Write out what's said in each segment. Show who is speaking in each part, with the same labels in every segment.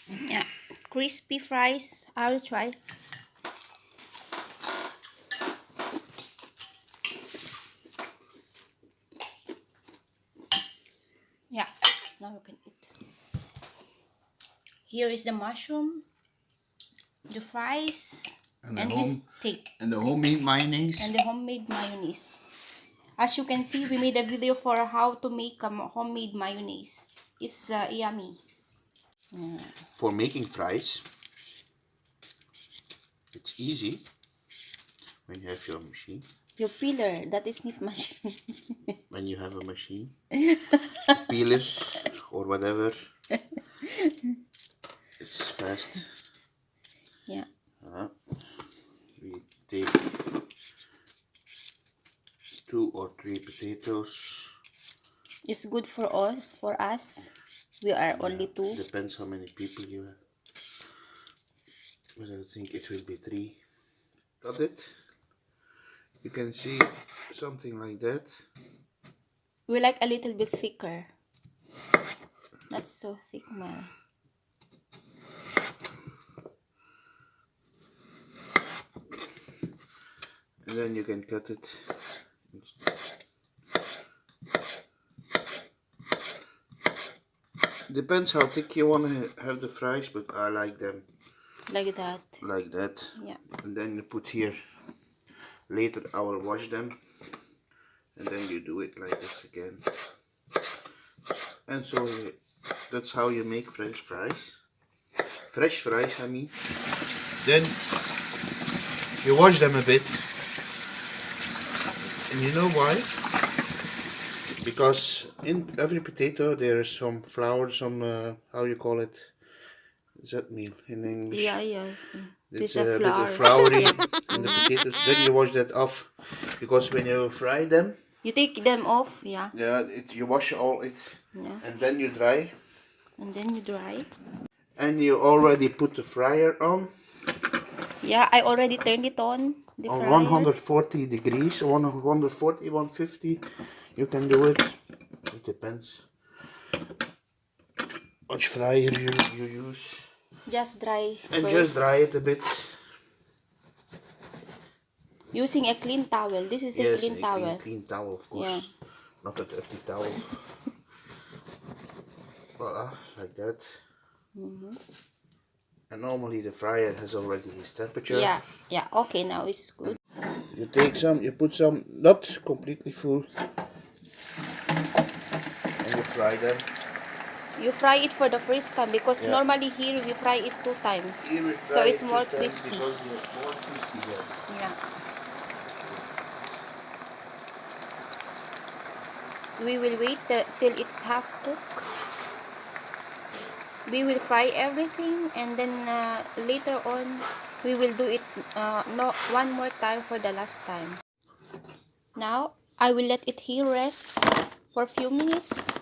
Speaker 1: Yeah, crispy fries. I'll try. Yeah, now you can eat. Here is the mushroom, the fries, and this steak.
Speaker 2: And the homemade mayonnaise.
Speaker 1: And the homemade mayonnaise. As you can see, we made a video for how to make a homemade mayonnaise. It's yummy. Yeah.
Speaker 2: For making fries, it's easy when you have your machine.
Speaker 1: Your peeler, that is not machine.
Speaker 2: When you have a machine, peeler or whatever, it's fast.
Speaker 1: Yeah.
Speaker 2: We take 2 or 3 potatoes.
Speaker 1: It's good for all, for us. We are only 2.
Speaker 2: Depends how many people you have. But I think it will be 3. Got it? You can see something like that.
Speaker 1: We like a little bit thicker. Not so thick, man.
Speaker 2: And then you can cut it. Depends how thick you want to have the fries, but I like them
Speaker 1: like that.
Speaker 2: Like that.
Speaker 1: Yeah.
Speaker 2: And then you put here. Later I will wash them. And then you do it like this again. And so that's how you make French fries. Fresh fries, I mean. Then you wash them a bit. And you know why? Because in every potato there is some flour, some, how you call it? Is that meal in English?
Speaker 1: Yeah, yes.
Speaker 2: It's
Speaker 1: a
Speaker 2: a bit
Speaker 1: flour.
Speaker 2: of floury in the potatoes. Then you wash that off. Because when you fry them,
Speaker 1: you take them off, yeah.
Speaker 2: Yeah, you wash all it.
Speaker 1: Yeah.
Speaker 2: And then you dry.
Speaker 1: And then you dry.
Speaker 2: And you already put the fryer on.
Speaker 1: Yeah, I already turned it on. The
Speaker 2: On
Speaker 1: fryer.
Speaker 2: 140 degrees, 140, 150. You can do it. It depends which fryer you use.
Speaker 1: Just dry
Speaker 2: And
Speaker 1: first.
Speaker 2: just dry it a bit.
Speaker 1: Using a clean towel. This is a clean towel.
Speaker 2: Clean towel, of course.
Speaker 1: Yeah.
Speaker 2: Not a dirty towel. Voila, like that. And normally the fryer has already his temperature.
Speaker 1: Yeah, yeah. Okay, now it's good.
Speaker 2: You take some, you put some, not completely full, and you fry them.
Speaker 1: You fry it for the first time because normally here we fry it 2 times. So it's more crispy.
Speaker 2: Because it's more crispy there.
Speaker 1: Yeah. We will wait till it's half cooked. We will fry everything and then later on we will do it one more time for the last time. Now I will let it here rest for a few minutes.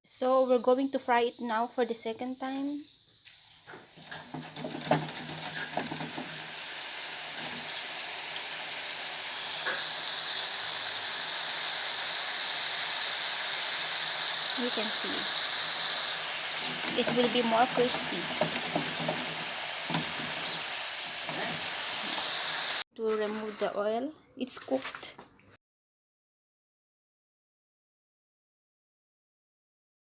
Speaker 1: So we're going to fry it now for the second time. You can see it will be more crispy. To remove the oil, it's cooked.